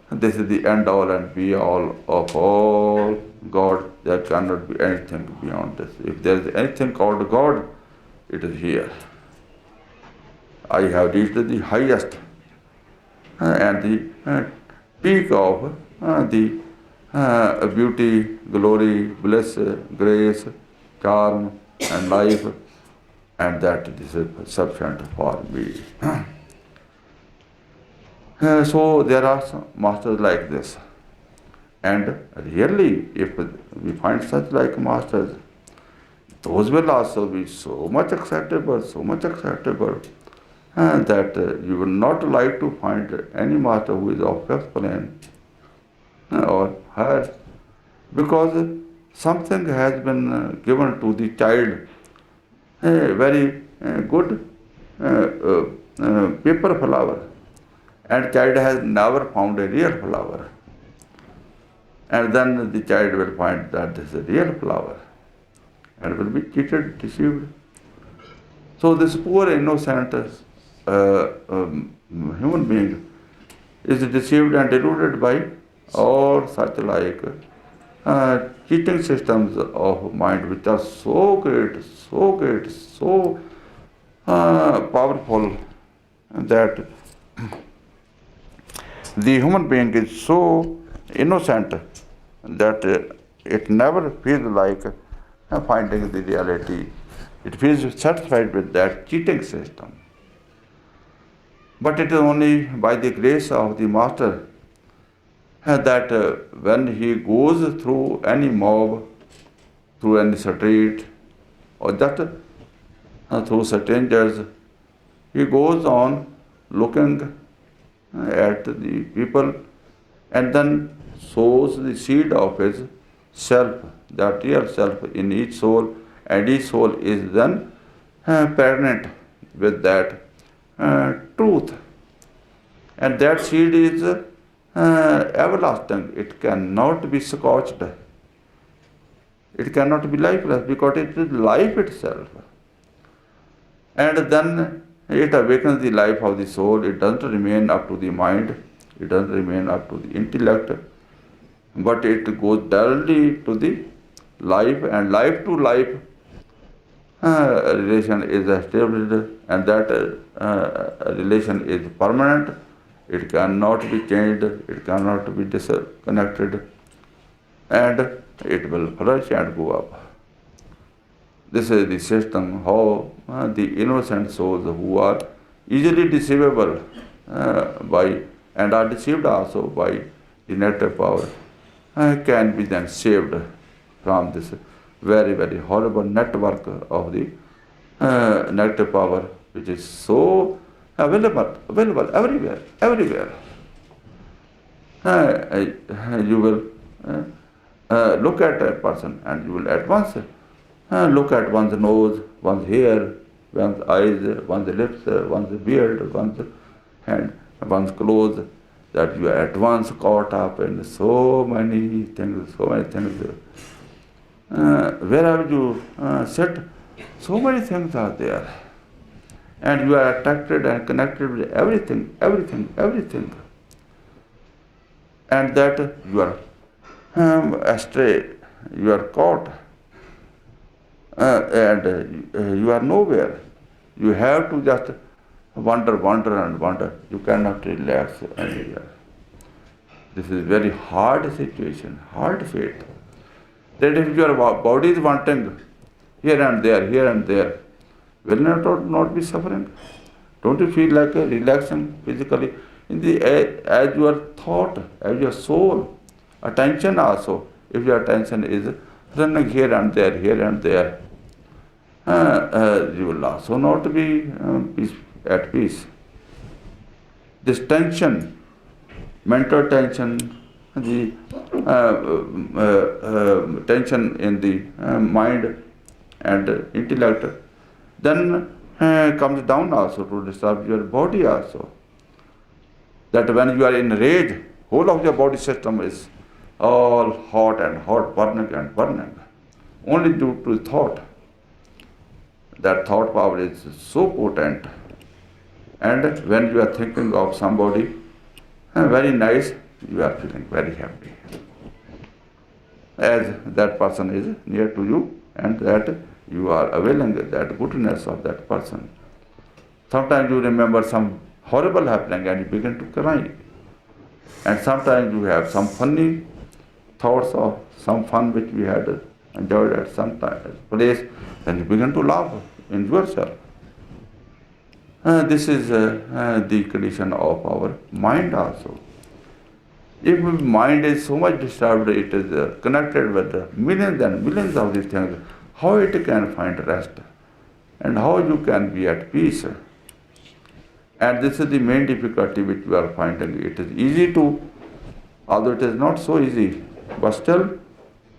this is the end all and be all of all God. There cannot be anything beyond this. If there is anything called God, it is here. I have reached the highest and the peak of the beauty, glory, bliss, grace, charm and life, and that is sufficient for me. So there are some masters like this. And really, if we find such like masters, those will also be so much acceptable, that you will not like to find any master who is of fifth plane or higher, because something has been given to the child, a very good paper flower, and child has never found a real flower. And then the child will find that this is a real flower and will be cheated, deceived. So this poor innocent human being is deceived and deluded by all such like cheating systems of mind, which are so great, so powerful, that the human being is so innocent that it never feels like finding the reality. It feels satisfied with that cheating system. But it is only by the grace of the master that when he goes through any mob, through any street, or just through strangers, he goes on looking at the people and then sows the seed of his self, that real self in each soul, and each soul is then pregnant with that truth. And that seed is everlasting. It cannot be scorched. It cannot be lifeless, because it is life itself. And then it awakens the life of the soul. It doesn't remain up to the mind. It doesn't remain up to the intellect. But it goes directly to the life, and life to life relation is established, and that relation is permanent. It cannot be changed, it cannot be disconnected, and it will flourish and go up. This is the system how the innocent souls who are easily deceivable by and are deceived also by the negative power can be then saved from this very, very horrible network of the negative power, which is so available everywhere. You will look at a person and you will at once look at one's nose, one's hair, one's eyes, one's lips, one's beard, one's hand, one's clothes, that you are at once caught up in so many things. wherever you sit, so many things are there. And you are attracted and connected with everything, everything, everything. And that you are astray, you are caught, and you are nowhere. You have to just wander, wander, and wander. You cannot relax anywhere. This is very hard situation, hard fate. That if your body is wanting here and there, will not be suffering? Don't you feel like relaxing physically? As your thought, as your soul, attention also, if your attention is running here and there, you will also not be at peace. This tension, mental tension, the tension in the mind and intellect, then comes down also to disturb your body also. That when you are in rage, whole of your body system is all hot and hot, burning and burning, only due to thought. That thought power is so potent. And when you are thinking of somebody very nice, you are feeling very happy, as that person is near to you and that you are availing that goodness of that person. Sometimes you remember some horrible happening and you begin to cry. And sometimes you have some funny thoughts of some fun which we had enjoyed at some place, then you begin to laugh in yourself. This is the condition of our mind also. If mind is so much disturbed, it is connected with millions and millions of these things, how it can find rest and how you can be at peace. And this is the main difficulty which we are finding. It is easy to, although it is not so easy, but still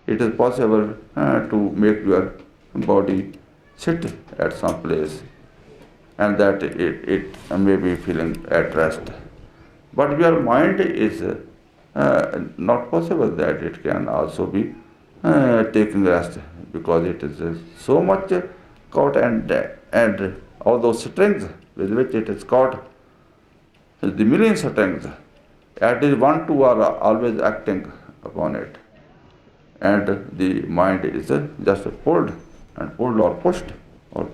it is possible to make your body sit at some place and that it may be feeling at rest. But your mind is not possible that it can also be taking rest, because it is so much caught and all those strings with which it is caught, the millions of strings, at least 1, 2 are always acting upon it. And the mind is just pulled and pulled or pushed all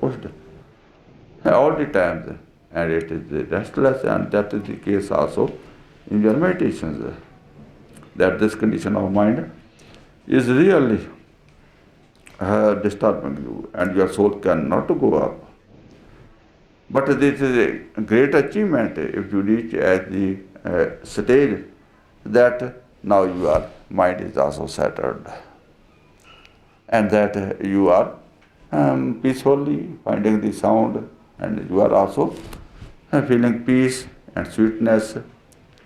the time, and it is restless, and that is the case also in your meditations, that this condition of mind is really disturbing you and your soul cannot go up. But this is a great achievement if you reach at the stage that now your mind is also settled and that you are peacefully finding the sound, and you are also feeling peace and sweetness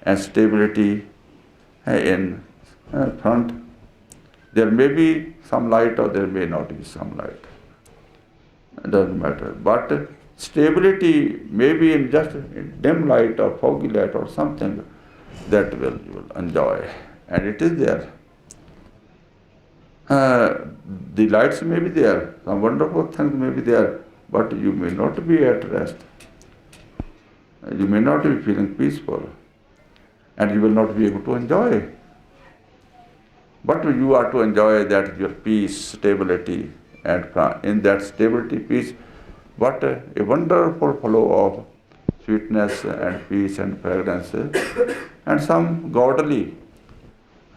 and stability in front. There may be some light or there may not be some light. It doesn't matter. But stability may be in just dim light or foggy light or something that you will enjoy. And it is there. The lights may be there, some wonderful things may be there, but you may not be at rest. You may not be feeling peaceful, and you will not be able to enjoy. But you are to enjoy that your peace, stability, and in that stability, peace, what a wonderful flow of sweetness and peace and fragrance and some godly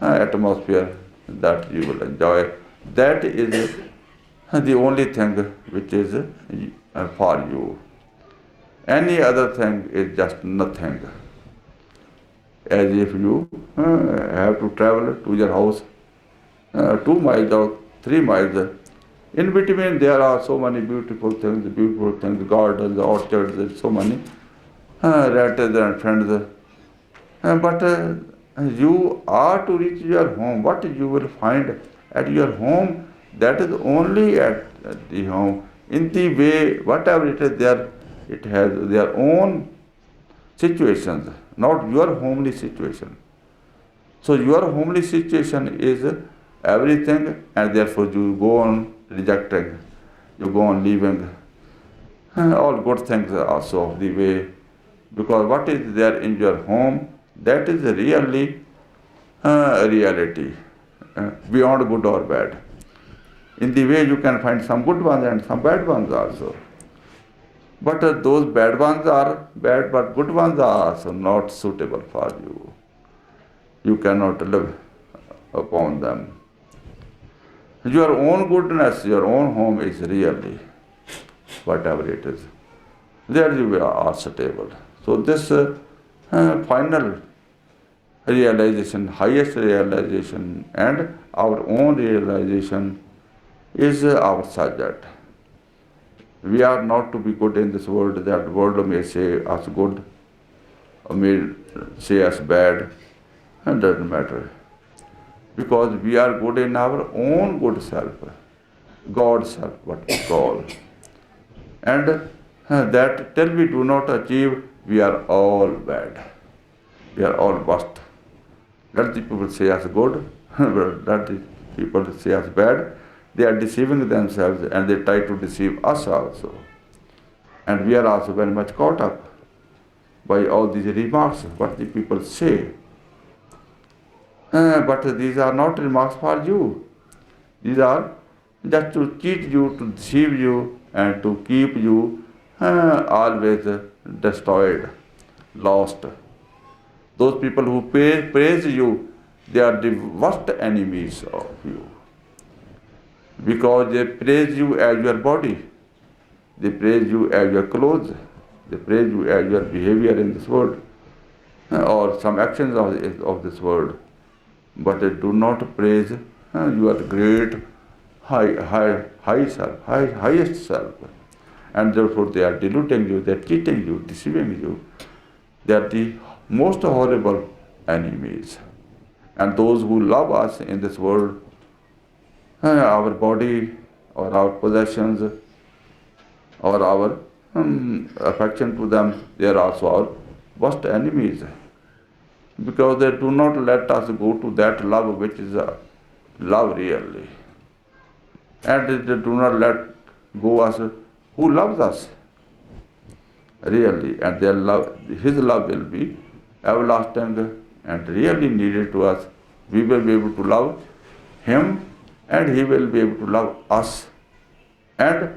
atmosphere that you will enjoy. That is the only thing which is for you. Any other thing is just nothing. As if you have to travel to your house 2 miles or 3 miles. In between there are so many beautiful things, gardens, orchards, so many relatives and friends. But you are to reach your home. What you will find at your home, that is only at the home. In the way, whatever it is there, it has their own situations, not your homely situation. So your homely situation is everything, and therefore you go on rejecting, you go on leaving all good things also of the way. Because what is there in your home, that is really a reality, beyond good or bad. In the way you can find some good ones and some bad ones also. But those bad ones are bad, but good ones are also not suitable for you. You cannot live upon them. Your own goodness, your own home is really whatever it is. There you are stable. So this final realization, highest realization, and our own realization is our subject. We are not to be good in this world. That world may say us good, or may say us bad, and doesn't matter. Because we are good in our own good self, God's self, what we call. And that till we do not achieve, we are all bad. We are all worst. Let the people say us good, let the people say us bad. They are deceiving themselves and they try to deceive us also. And we are also very much caught up by all these remarks, what the people say. But these are not remarks for you. These are just to cheat you, to deceive you, and to keep you always destroyed, lost. Those people who praise you, they are the worst enemies of you. Because they praise you as your body, they praise you as your clothes, they praise you as your behavior in this world, or some actions of this world. But they do not praise your great high self, highest self. And therefore they are deluding you, they are cheating you, deceiving you. They are the most horrible enemies. And those who love us in this world, our body or our possessions or our affection to them, they are also our worst enemies. Because they do not let us go to that love which is love really. And they do not let go us who loves us really. And their love, his love will be everlasting and really needed to us. We will be able to love him and he will be able to love us. And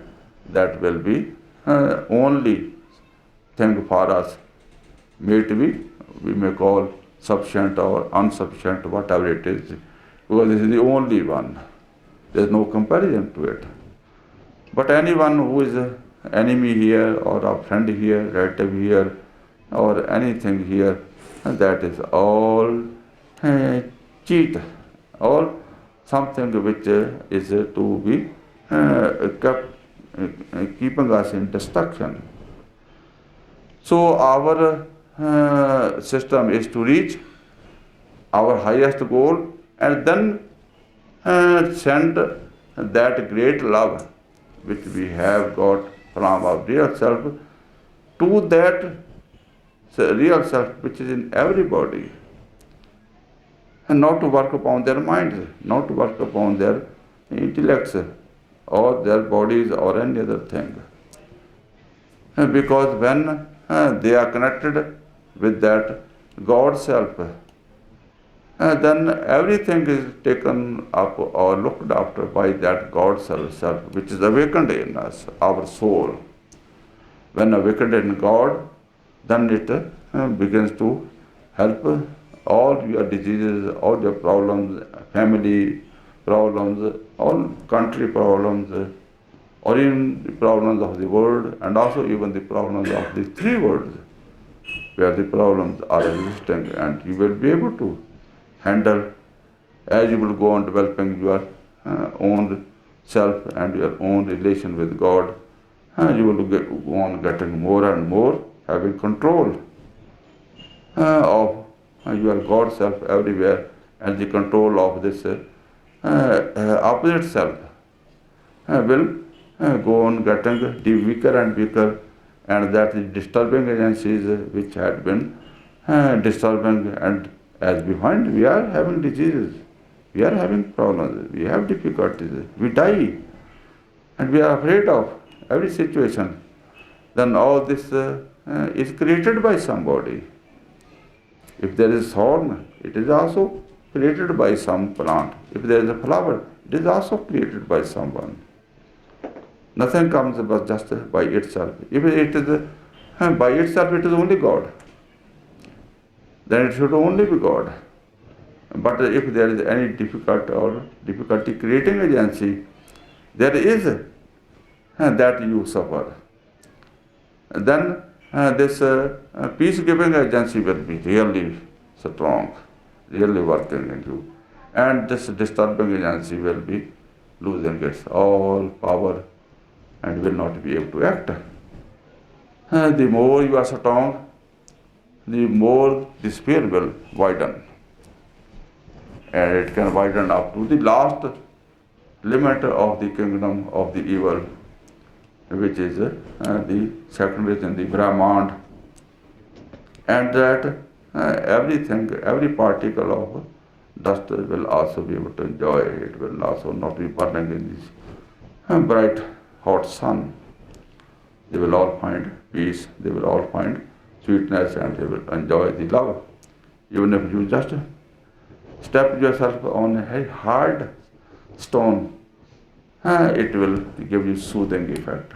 that will be only thing for us. May it be, we may call sufficient or insufficient, whatever it is, because this is the only one. There is no comparison to it. But anyone who is an enemy here or a friend here, relative here, or anything here, that is all cheat, all something which is to be kept keeping us in destruction. So our system is to reach our highest goal and then send that great love which we have got from our real self to that real self which is in everybody. And not to work upon their minds, not to work upon their intellects or their bodies or any other thing. Because when they are connected with that God self, then everything is taken up or looked after by that God self, which is awakened in us, our soul. When awakened in God, then it begins to help all your diseases, all your problems, family problems, all country problems, or even the problems of the world, and also even the problems of the three worlds, where the problems are existing, and you will be able to handle as you will go on developing your own self and your own relation with God. You will go on getting more and more, having control of your God self everywhere, and the control of this opposite self will go on getting weaker and weaker, and that is disturbing agencies which had been disturbing, and as we find we are having diseases We are having problems, we have difficulties, we die, and we are afraid of every situation. Then all this is created by somebody. If there is thorn, it is also created by some plant. If there is a flower, it is also created by someone. Nothing comes but just by itself. If it is by itself, it is only God. Then it should only be God. But if there is any difficulty creating agency, there is that you suffer. Then this peace-giving agency will be really strong, really working in you. And this disturbing agency will be losing its all power and will not be able to act. The more you are strong, the more the sphere will widen. And it can widen up to the last limit of the kingdom of the evil, which is the second region, the Brahmand. And that everything, every particle of dust will also be able to enjoy. It will also not be burning in this bright, hot sun. They will all find peace, they will all find sweetness, and they will enjoy the love. Even if you just step yourself on a hard stone, it will give you soothing effect.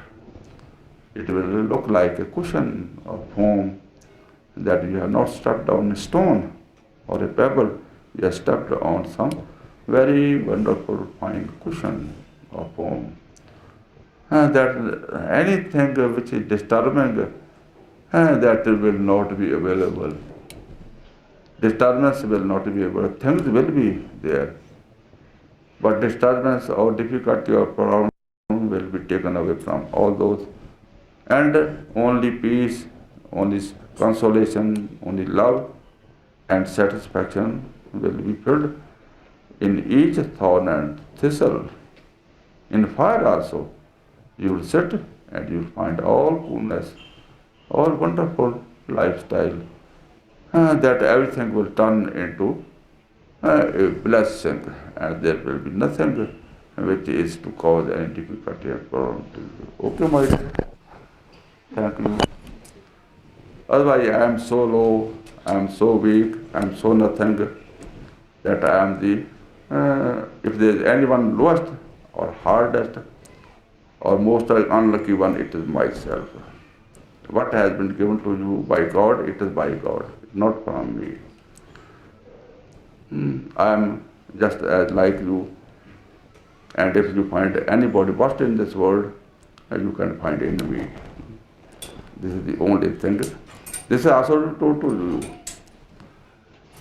It will look like a cushion of foam that you have not stepped on a stone or a pebble. You have stepped on some very wonderful fine cushion of foam. That anything which is disturbing, that will not be available. Disturbance will not be available. Things will be there. But disturbance or difficulty or problem will be taken away from all those. And only peace, only consolation, only love and satisfaction will be filled in each thorn and thistle. In fire also, you will sit and you will find all coolness, all wonderful lifestyle, that everything will turn into a blessing, and there will be nothing which is to cause any difficulty and problem to you. Okay, my dear. Thank you. Otherwise, I am so low, I am so weak, I am so nothing, that I am if there is anyone lowest or hardest or most unlucky one, it is myself. What has been given to you by God, it is by God, not from me. I am just as like you, and if you find anybody worst in this world, you can find in me. This is the only thing. This is also told to you,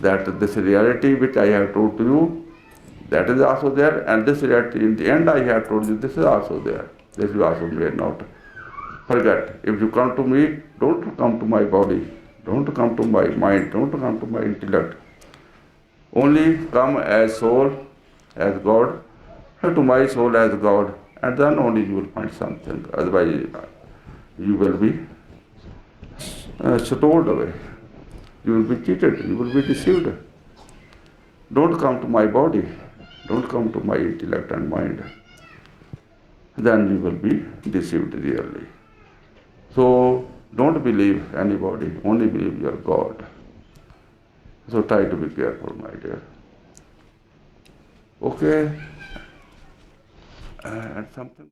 that this reality which I have told to you, that is also there, and this reality in the end I have told you, this is also there. This you also may not forget. If you come to me, don't come to my body, don't come to my mind, don't come to my intellect. Only come as soul, as God, to my soul as God, and then only you will find something. Otherwise, you will be stowed away. You will be cheated, you will be deceived. Don't come to my body, don't come to my intellect and mind. Then you will be deceived really. So don't believe anybody, only believe your God. So try to be careful, my dear. Okay? And something.